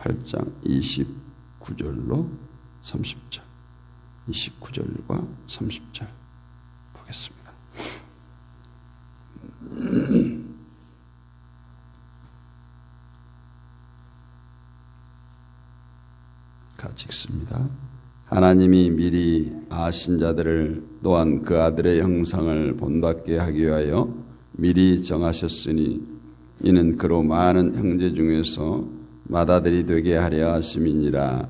8장 29절로 30절, 29절과 30절 보겠습니다. 같이 읽습니다. 하나님이 미리 아신 자들을 또한 그 아들의 형상을 본받게 하기 위하여 미리 정하셨으니 이는 그로 많은 형제 중에서 맏아들이 되게 하려 하심이니라.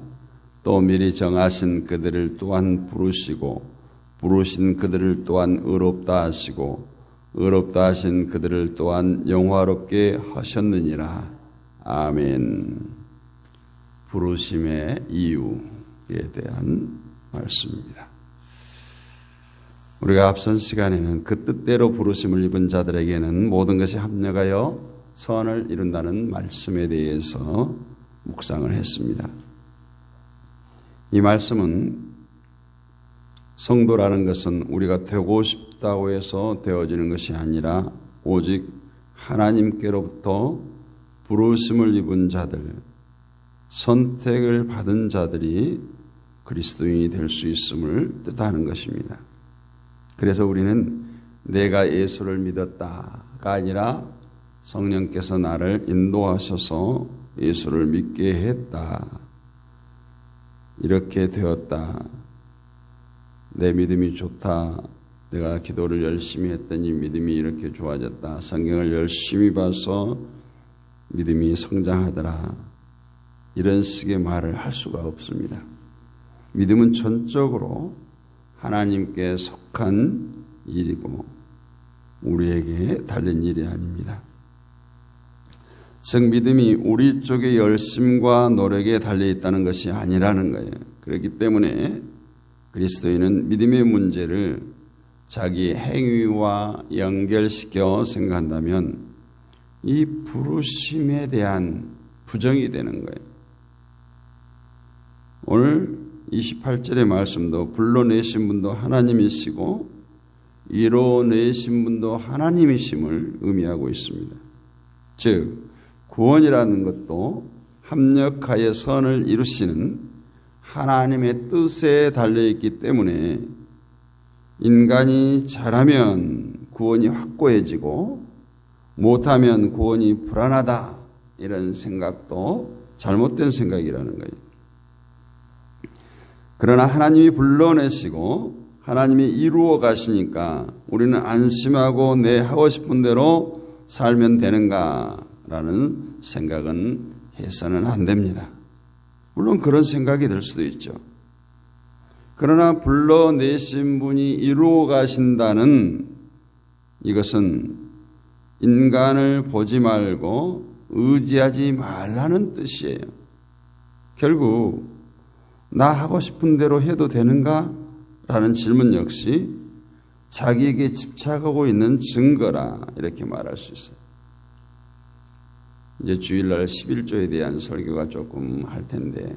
또 미리 정하신 그들을 또한 부르시고 부르신 그들을 또한 의롭다 하시고 의롭다 하신 그들을 또한 영화롭게 하셨느니라. 아멘. 부르심의 이유에 대한 말씀입니다. 우리가 앞선 시간에는 그 뜻대로 부르심을 입은 자들에게는 모든 것이 합력하여 선을 이룬다는 말씀에 대해서 묵상을 했습니다. 이 말씀은 성도라는 것은 우리가 되고 싶다고 해서 되어지는 것이 아니라 오직 하나님께로부터 부르심을 입은 자들, 선택을 받은 자들이 그리스도인이 될 수 있음을 뜻하는 것입니다. 그래서 우리는 내가 예수를 믿었다가 아니라 성령께서 나를 인도하셔서 예수를 믿게 했다. 이렇게 되었다. 내 믿음이 좋다. 내가 기도를 열심히 했더니 믿음이 이렇게 좋아졌다. 성경을 열심히 봐서 믿음이 성장하더라. 이런 식의 말을 할 수가 없습니다. 믿음은 전적으로 하나님께 속한 일이고 우리에게 달린 일이 아닙니다. 즉 믿음이 우리 쪽의 열심과 노력에 달려있다는 것이 아니라는 거예요. 그렇기 때문에 그리스도인은 믿음의 문제를 자기 행위와 연결시켜 생각한다면 이 부르심에 대한 부정이 되는 거예요. 오늘 28절의 말씀도 불러내신 분도 하나님이시고 이뤄내신 분도 하나님이심을 의미하고 있습니다. 즉 구원이라는 것도 합력하여 선을 이루시는 하나님의 뜻에 달려있기 때문에 인간이 잘하면 구원이 확고해지고 못하면 구원이 불안하다 이런 생각도 잘못된 생각이라는 거예요. 그러나 하나님이 불러내시고 하나님이 이루어 가시니까 우리는 안심하고 내 하고 싶은 대로 살면 되는가라는 생각은 해서는 안 됩니다. 물론 그런 생각이 들 수도 있죠. 그러나 불러내신 분이 이루어 가신다는 이것은 인간을 보지 말고 의지하지 말라는 뜻이에요. 결국 나 하고 싶은 대로 해도 되는가? 라는 질문 역시 자기에게 집착하고 있는 증거라 이렇게 말할 수 있어요. 이제 주일날 11조에 대한 설교가 조금 할 텐데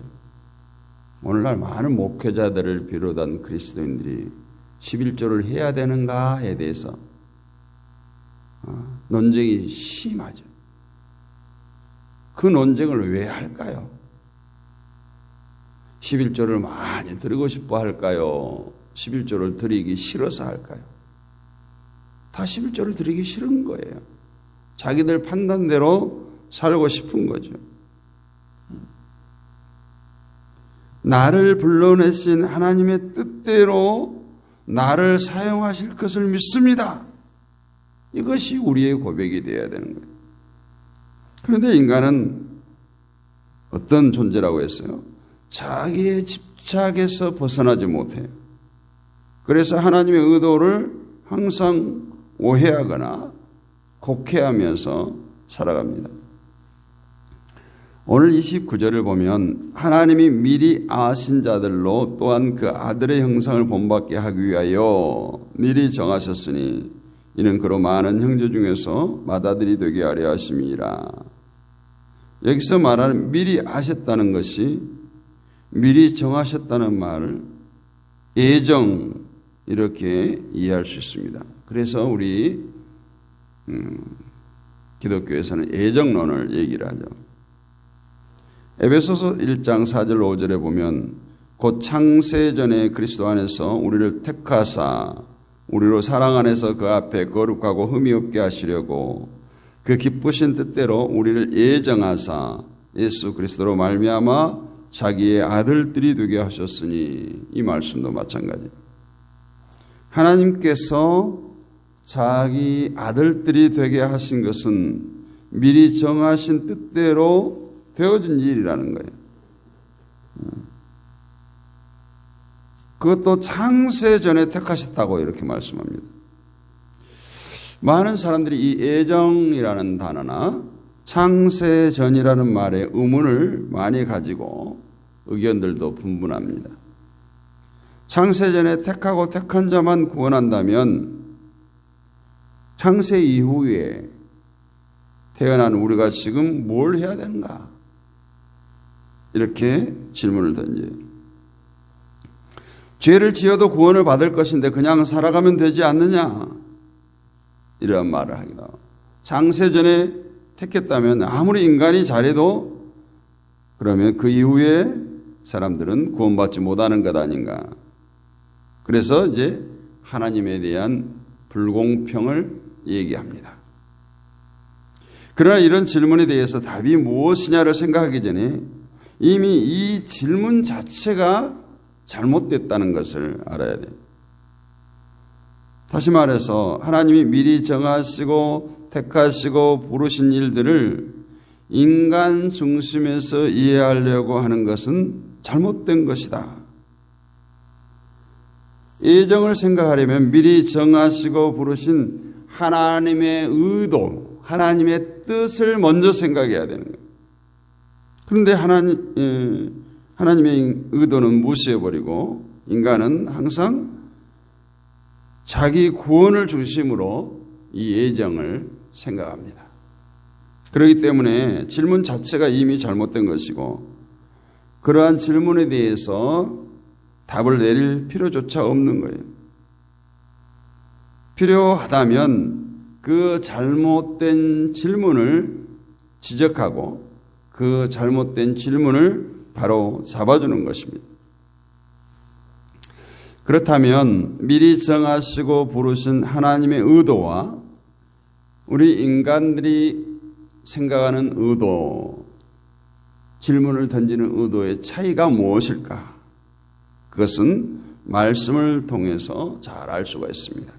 오늘날 많은 목회자들을 비롯한 그리스도인들이 11조를 해야 되는가에 대해서 논쟁이 심하죠. 그 논쟁을 왜 할까요? 11조를 많이 드리고 싶어 할까요? 11조를 드리기 싫어서 할까요? 다 11조를 드리기 싫은 거예요. 자기들 판단대로 살고 싶은 거죠. 나를 불러내신 하나님의 뜻대로 나를 사용하실 것을 믿습니다. 이것이 우리의 고백이 되어야 되는 거예요. 그런데 인간은 어떤 존재라고 했어요? 자기의 집착에서 벗어나지 못해요. 그래서 하나님의 의도를 항상 오해하거나 곡해하면서 살아갑니다. 오늘 29절을 보면 하나님이 미리 아신 자들로 또한 그 아들의 형상을 본받게 하기 위하여 미리 정하셨으니 이는 그로 많은 형제 중에서 맏아들이 되게 하려 하심이라. 여기서 말하는 미리 아셨다는 것이 미리 정하셨다는 말을 예정 이렇게 이해할 수 있습니다. 그래서 우리 기독교에서는 예정론을 얘기를 하죠. 에베소서 1장 4절 5절에 보면 곧 창세전에 그리스도 안에서 우리를 택하사 우리로 사랑 안에서 그 앞에 거룩하고 흠이 없게 하시려고 그 기쁘신 뜻대로 우리를 예정하사 예수 그리스도로 말미암아 자기의 아들들이 되게 하셨으니, 이 말씀도 마찬가지입니다. 하나님께서 자기 아들들이 되게 하신 것은 미리 정하신 뜻대로 되어진 일이라는 거예요. 그것도 창세전에 택하셨다고 이렇게 말씀합니다. 많은 사람들이 이 예정이라는 단어나 창세전이라는 말의 의문을 많이 가지고 의견들도 분분합니다. 창세전에 택하고 택한 자만 구원한다면 창세 이후에 태어난 우리가 지금 뭘 해야 되는가? 이렇게 질문을 던져요. 죄를 지어도 구원을 받을 것인데 그냥 살아가면 되지 않느냐? 이런 말을 하기도 하고, 창세전에 택했다면 아무리 인간이 잘해도 그러면 그 이후에 사람들은 구원받지 못하는 것 아닌가? 그래서 이제 하나님에 대한 불공평을 얘기합니다. 그러나 이런 질문에 대해서 답이 무엇이냐를 생각하기 전에 이미 이 질문 자체가 잘못됐다는 것을 알아야 돼요. 다시 말해서 하나님이 미리 정하시고 택하시고 부르신 일들을 인간 중심에서 이해하려고 하는 것은 잘못된 것이다. 예정을 생각하려면 미리 정하시고 부르신 하나님의 의도, 하나님의 뜻을 먼저 생각해야 되는 거예요. 그런데 하나님의 의도는 무시해버리고 인간은 항상 자기 구원을 중심으로 이 예정을 생각합니다. 그렇기 때문에 질문 자체가 이미 잘못된 것이고 그러한 질문에 대해서 답을 내릴 필요조차 없는 거예요. 필요하다면 그 잘못된 질문을 지적하고 그 잘못된 질문을 바로 잡아주는 것입니다. 그렇다면 미리 정하시고 부르신 하나님의 의도와 우리 인간들이 생각하는 의도, 질문을 던지는 의도의 차이가 무엇일까? 그것은 말씀을 통해서 잘 알 수가 있습니다.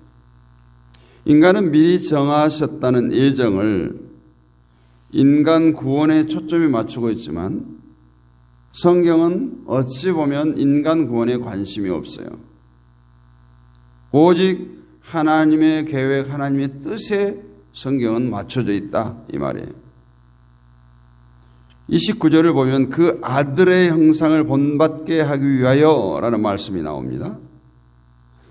인간은 미리 정하셨다는 예정을 인간 구원에 초점이 맞추고 있지만 성경은 어찌 보면 인간 구원에 관심이 없어요. 오직 하나님의 계획, 하나님의 뜻에 성경은 맞춰져 있다, 이 말이에요. 29절을 보면 그 아들의 형상을 본받게 하기 위하여 라는 말씀이 나옵니다.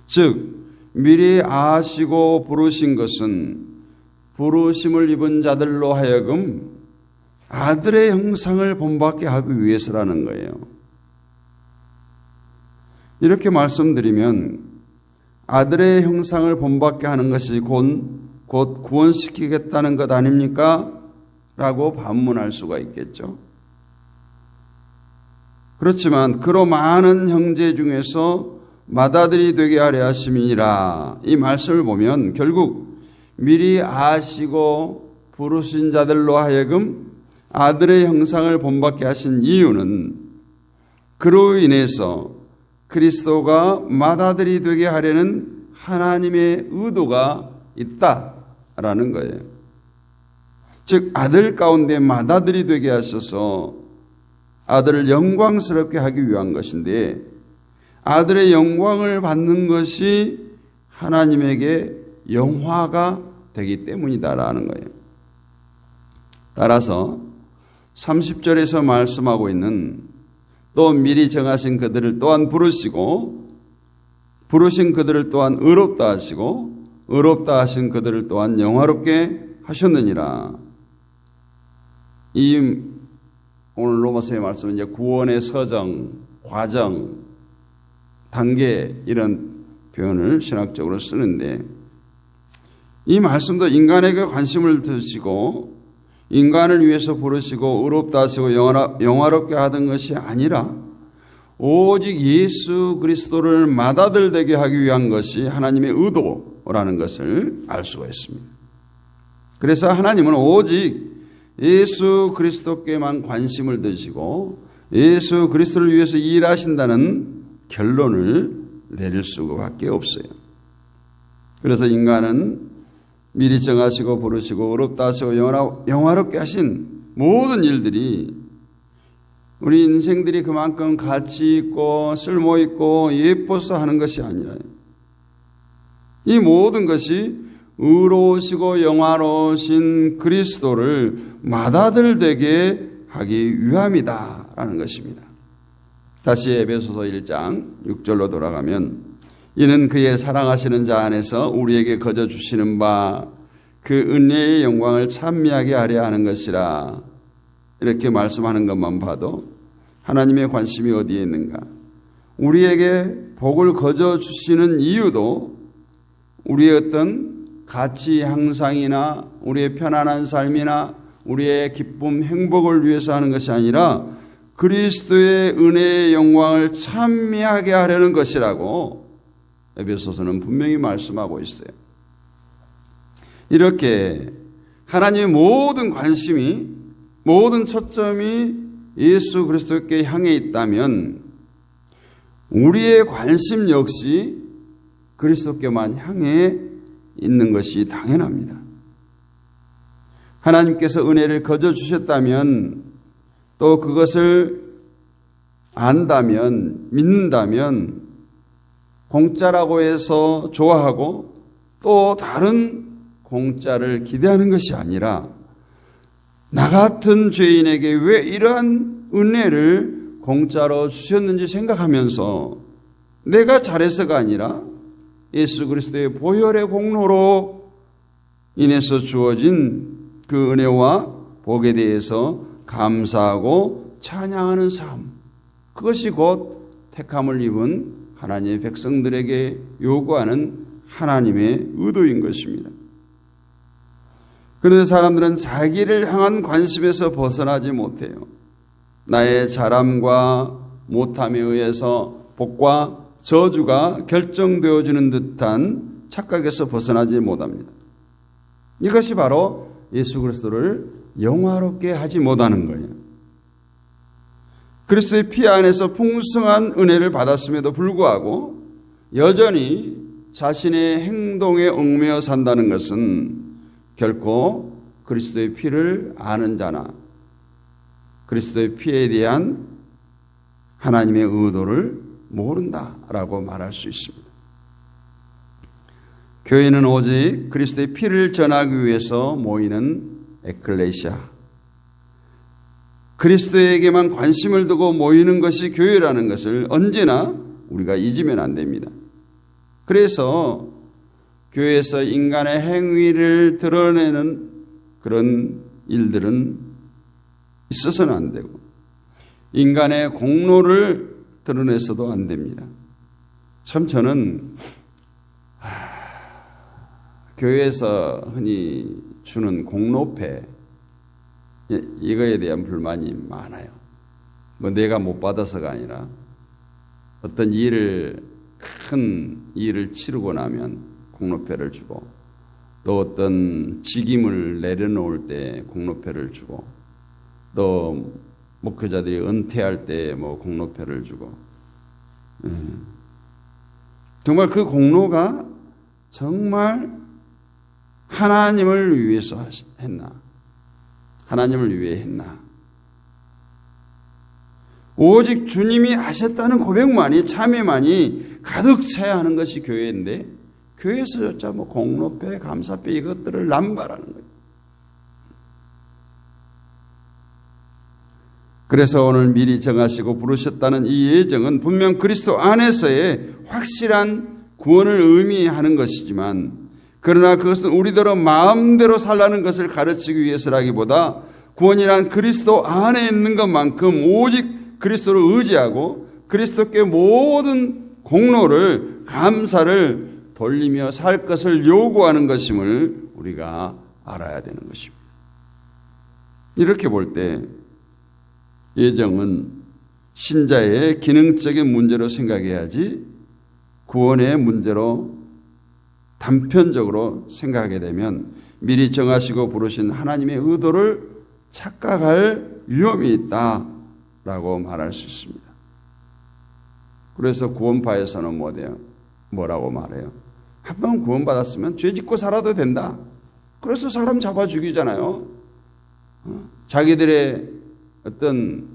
즉 미리 아시고 부르신 것은 부르심을 입은 자들로 하여금 아들의 형상을 본받게 하기 위해서라는 거예요. 이렇게 말씀드리면 아들의 형상을 본받게 하는 것이 곧 구원시키겠다는 것 아닙니까? 라고 반문할 수가 있겠죠. 그렇지만 그로 많은 형제 중에서 맏아들이 되게 하려 하심이니라, 이 말씀을 보면 결국 미리 아시고 부르신 자들로 하여금 아들의 형상을 본받게 하신 이유는 그로 인해서 그리스도가 맏아들이 되게 하려는 하나님의 의도가 있다라는 거예요. 즉 아들 가운데 맏아들이 되게 하셔서 아들을 영광스럽게 하기 위한 것인데, 아들의 영광을 받는 것이 하나님에게 영화가 되기 때문이다라는 거예요. 따라서 30절에서 말씀하고 있는 또 미리 정하신 그들을 또한 부르시고 부르신 그들을 또한 의롭다 하시고 의롭다 하신 그들을 또한 영화롭게 하셨느니라. 이 오늘 로마서의 말씀은 이제 구원의 서정, 과정, 단계 이런 표현을 신학적으로 쓰는데 이 말씀도 인간에게 관심을 두시고 인간을 위해서 부르시고 의롭다 하시고 영화롭게 하던 것이 아니라 오직 예수 그리스도를 맏아들 되게 하기 위한 것이 하나님의 의도라는 것을 알 수가 있습니다. 그래서 하나님은 오직 예수 그리스도께만 관심을 두시고 예수 그리스도를 위해서 일하신다는 결론을 내릴 수밖에 없어요. 그래서 인간은 미리 정하시고 부르시고 의롭다 하시고 영화롭게 하신 모든 일들이 우리 인생들이 그만큼 가치 있고 쓸모 있고 예뻐서 하는 것이 아니라 이 모든 것이 의로우시고 영화로우신 그리스도를 맏아들 되게 하기 위함이다라는 것입니다. 다시 에베소서 1장 6절로 돌아가면 이는 그의 사랑하시는 자 안에서 우리에게 거저 주시는 바 그 은혜의 영광을 찬미하게 하려 하는 것이라. 이렇게 말씀하는 것만 봐도 하나님의 관심이 어디에 있는가? 우리에게 복을 거저 주시는 이유도 우리의 어떤 가치 향상이나 우리의 편안한 삶이나 우리의 기쁨, 행복을 위해서 하는 것이 아니라 그리스도의 은혜의 영광을 찬미하게 하려는 것이라고 에베소서는 분명히 말씀하고 있어요. 이렇게 하나님의 모든 관심이, 모든 초점이 예수 그리스도께 향해 있다면 우리의 관심 역시 그리스도께만 향해 있는 것이 당연합니다. 하나님께서 은혜를 거저 주셨다면 또 그것을 안다면, 믿는다면 공짜라고 해서 좋아하고 또 다른 공짜를 기대하는 것이 아니라 나 같은 죄인에게 왜 이러한 은혜를 공짜로 주셨는지 생각하면서 내가 잘해서가 아니라 예수 그리스도의 보혈의 공로로 인해서 주어진 그 은혜와 복에 대해서 감사하고 찬양하는 삶, 그것이 곧 택함을 입은 하나님의 백성들에게 요구하는 하나님의 의도인 것입니다. 그런데 사람들은 자기를 향한 관심에서 벗어나지 못해요. 나의 잘함과 못함에 의해서 복과 저주가 결정되어지는 듯한 착각에서 벗어나지 못합니다. 이것이 바로 예수 그리스도를 영화롭게 하지 못하는 거예요. 그리스도의 피 안에서 풍성한 은혜를 받았음에도 불구하고 여전히 자신의 행동에 얽매여 산다는 것은 결코 그리스도의 피를 아는 자나 그리스도의 피에 대한 하나님의 의도를 모른다라고 말할 수 있습니다. 교회는 오직 그리스도의 피를 전하기 위해서 모이는 에클레시아, 그리스도에게만 관심을 두고 모이는 것이 교회라는 것을 언제나 우리가 잊으면 안 됩니다. 그래서 교회에서 인간의 행위를 드러내는 그런 일들은 있어서는 안 되고 인간의 공로를 드러내서도 안 됩니다. 참 저는 교회에서 흔히 주는 공로패, 이거에 대한 불만이 많아요. 뭐 내가 못 받아서가 아니라 어떤 큰 일을 치르고 나면 공로패를 주고 또 어떤 직임을 내려놓을 때 공로패를 주고 또 목회자들이 은퇴할 때 뭐 공로패를 주고 정말 그 공로가 정말 하나님을 위해서 했나? 하나님을 위해 했나? 오직 주님이 하셨다는 고백만이, 참여만이 가득 차야 하는 것이 교회인데 교회에서조차 뭐 공로패, 감사패 이것들을 남발하는 거예요. 그래서 오늘 미리 정하시고 부르셨다는 이 예정은 분명 그리스도 안에서의 확실한 구원을 의미하는 것이지만 그러나 그것은 우리대로 마음대로 살라는 것을 가르치기 위해서라기보다 구원이란 그리스도 안에 있는 것만큼 오직 그리스도를 의지하고 그리스도께 모든 공로를, 감사를 돌리며 살 것을 요구하는 것임을 우리가 알아야 되는 것입니다. 이렇게 볼 때 예정은 신자의 기능적인 문제로 생각해야지 구원의 문제로 단편적으로 생각하게 되면 미리 정하시고 부르신 하나님의 의도를 착각할 위험이 있다라고 말할 수 있습니다. 그래서 구원파에서는 뭐라고 말해요? 한 번 구원받았으면 죄 짓고 살아도 된다. 그래서 사람 잡아 죽이잖아요. 자기들의 어떤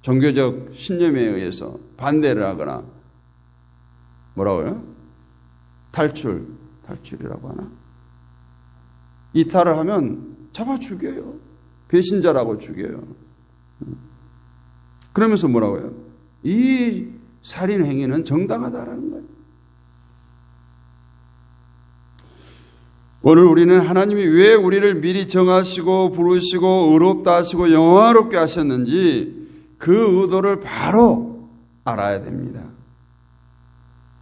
종교적 신념에 의해서 반대를 하거나 뭐라고요? 탈출이라고 하나? 이탈을 하면 잡아 죽여요. 배신자라고 죽여요. 그러면서 뭐라고요? 이 살인 행위는 정당하다라는 거예요. 오늘 우리는 하나님이 왜 우리를 미리 정하시고 부르시고 의롭다 하시고 영화롭게 하셨는지 그 의도를 바로 알아야 됩니다.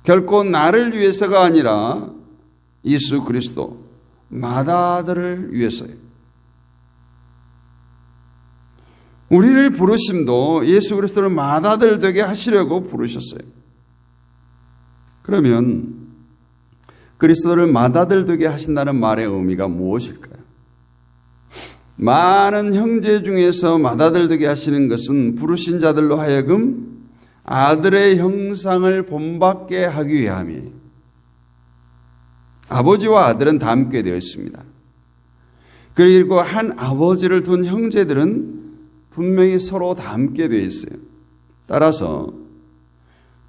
결코 나를 위해서가 아니라 예수 그리스도 마다들을 위해서예요. 우리를 부르심도 예수 그리스도를 마다들 되게 하시려고 부르셨어요. 그러면 그리스도를 마다들 되게 하신다는 말의 의미가 무엇일까요? 많은 형제 중에서 마다들 되게 하시는 것은 부르신 자들로 하여금 아들의 형상을 본받게 하기 위함이에요. 아버지와 아들은 닮게 되어 있습니다. 그리고 한 아버지를 둔 형제들은 분명히 서로 닮게 되어 있어요. 따라서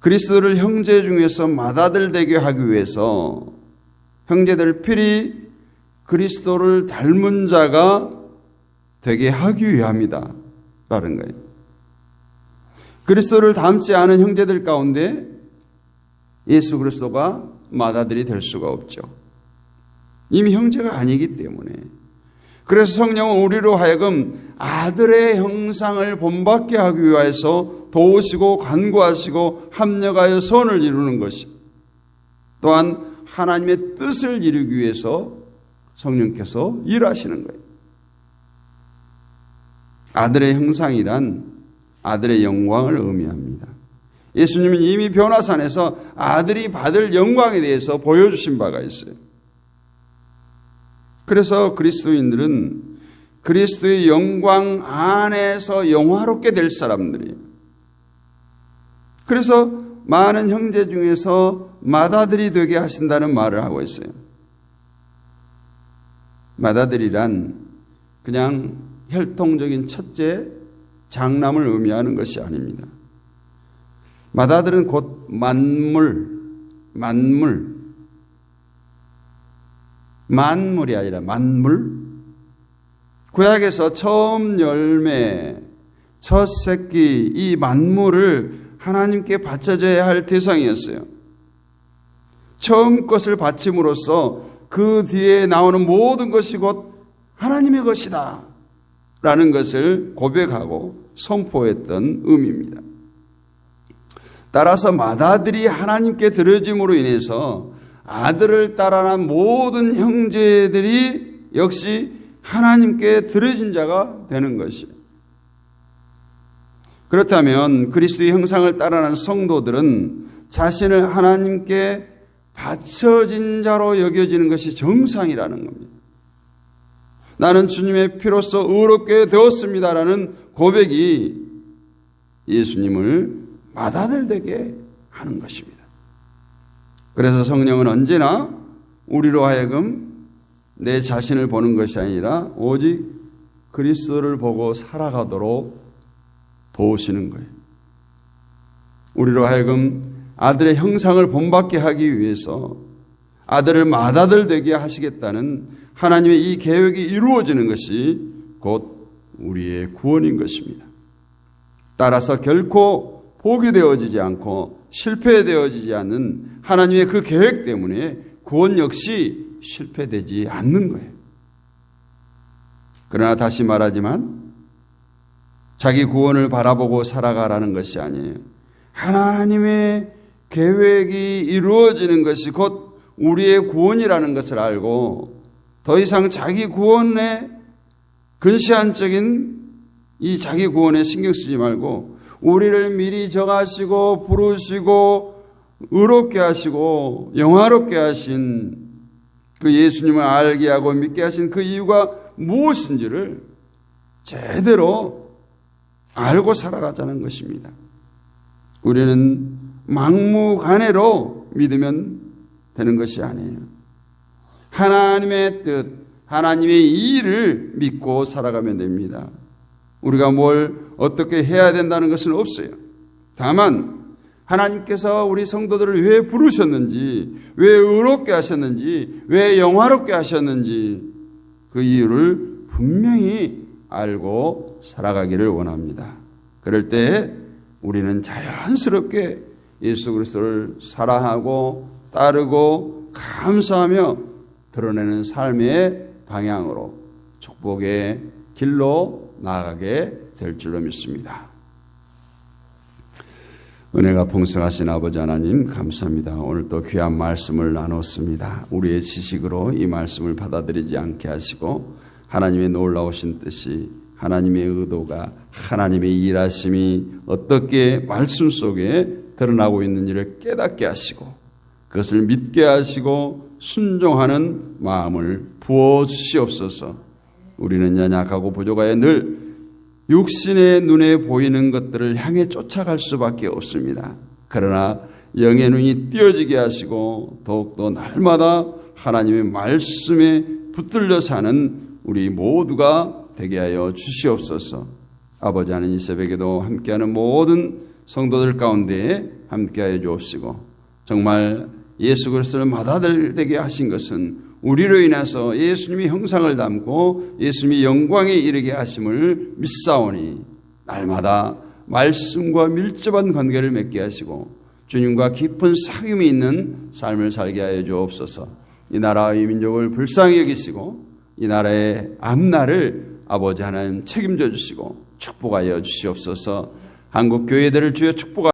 그리스도를 형제 중에서 맏아들 되게 하기 위해서 형제들 필히 그리스도를 닮은 자가 되게 하기 위함이다 라는 거예요. 그리스도를 닮지 않은 형제들 가운데 예수 그리스도가 맏아들이 될 수가 없죠. 이미 형제가 아니기 때문에. 그래서 성령은 우리로 하여금 아들의 형상을 본받게 하기 위해서 도우시고 간구하시고 합력하여 선을 이루는 것이, 또한 하나님의 뜻을 이루기 위해서 성령께서 일하시는 거예요. 아들의 형상이란 아들의 영광을 의미합니다. 예수님은 이미 변화산에서 아들이 받을 영광에 대해서 보여주신 바가 있어요. 그래서 그리스도인들은 그리스도의 영광 안에서 영화롭게 될 사람들이에요. 그래서 많은 형제 중에서 맏아들이 되게 하신다는 말을 하고 있어요. 맏아들이란 그냥 혈통적인 첫째, 장남을 의미하는 것이 아닙니다. 맏아들은 곧 만물이 아니라 만물. 구약에서 처음 열매, 첫 새끼, 이 만물을 하나님께 바쳐져야 할 대상이었어요. 처음 것을 바침으로써 그 뒤에 나오는 모든 것이 곧 하나님의 것이다 라는 것을 고백하고 선포했던 의미입니다. 따라서 맏아들이 하나님께 드려짐으로 인해서 아들을 따라난 모든 형제들이 역시 하나님께 드려진 자가 되는 것이에요. 그렇다면 그리스도의 형상을 따라난 성도들은 자신을 하나님께 바쳐진 자로 여겨지는 것이 정상이라는 겁니다. 나는 주님의 피로써 의롭게 되었습니다라는 고백이 예수님을 맏아들 되게 하는 것입니다. 그래서 성령은 언제나 우리로 하여금 내 자신을 보는 것이 아니라 오직 그리스도를 보고 살아가도록 도우시는 거예요. 우리로 하여금 아들의 형상을 본받게 하기 위해서 아들을 맏아들 되게 하시겠다는 하나님의 이 계획이 이루어지는 것이 곧 우리의 구원인 것입니다. 따라서 결코 포기되어지지 않고 실패되어지지 않는 하나님의 그 계획 때문에 구원 역시 실패되지 않는 거예요. 그러나 다시 말하지만 자기 구원을 바라보고 살아가라는 것이 아니에요. 하나님의 계획이 이루어지는 것이 곧 우리의 구원이라는 것을 알고 더 이상 자기 구원에 근시안적인 이 자기 구원에 신경 쓰지 말고 우리를 미리 정하시고 부르시고 의롭게 하시고 영화롭게 하신 그 예수님을 알게 하고 믿게 하신 그 이유가 무엇인지를 제대로 알고 살아가자는 것입니다. 우리는 막무가내로 믿으면 되는 것이 아니에요. 하나님의 뜻, 하나님의 일을 믿고 살아가면 됩니다. 우리가 뭘 어떻게 해야 된다는 것은 없어요. 다만 하나님께서 우리 성도들을 왜 부르셨는지, 왜 의롭게 하셨는지, 왜 영화롭게 하셨는지 그 이유를 분명히 알고 살아가기를 원합니다. 그럴 때 우리는 자연스럽게 예수 그리스도를 사랑하고 따르고 감사하며 드러내는 삶의 방향으로 축복의 길로 나아가게 될 줄로 믿습니다. 은혜가 풍성하신 아버지 하나님 감사합니다. 오늘 또 귀한 말씀을 나눴습니다. 우리의 지식으로 이 말씀을 받아들이지 않게 하시고 하나님의 놀라우신 뜻이, 하나님의 의도가, 하나님의 일하심이 어떻게 말씀 속에 드러나고 있는지를 깨닫게 하시고 그것을 믿게 하시고 순종하는 마음을 부어주시옵소서. 우리는 연약하고 부족하여 늘 육신의 눈에 보이는 것들을 향해 쫓아갈 수밖에 없습니다. 그러나 영의 눈이 띄어지게 하시고 더욱더 날마다 하나님의 말씀에 붙들려 사는 우리 모두가 되게 하여 주시옵소서. 아버지 하나님, 이 새벽에도 함께하는 모든 성도들 가운데 함께하여 주옵시고 정말 예수 그리스도를 받아들이게 하신 것은 우리로 인해서 예수님의 형상을 담고 예수님의 영광에 이르게 하심을 믿사오니 날마다 말씀과 밀접한 관계를 맺게 하시고 주님과 깊은 사귐이 있는 삶을 살게 하여 주옵소서. 이 나라의 민족을 불쌍히 여기시고 이 나라의 앞날을 아버지 하나님 책임져 주시고 축복하여 주시옵소서. 한국 교회들을 주여 축복하여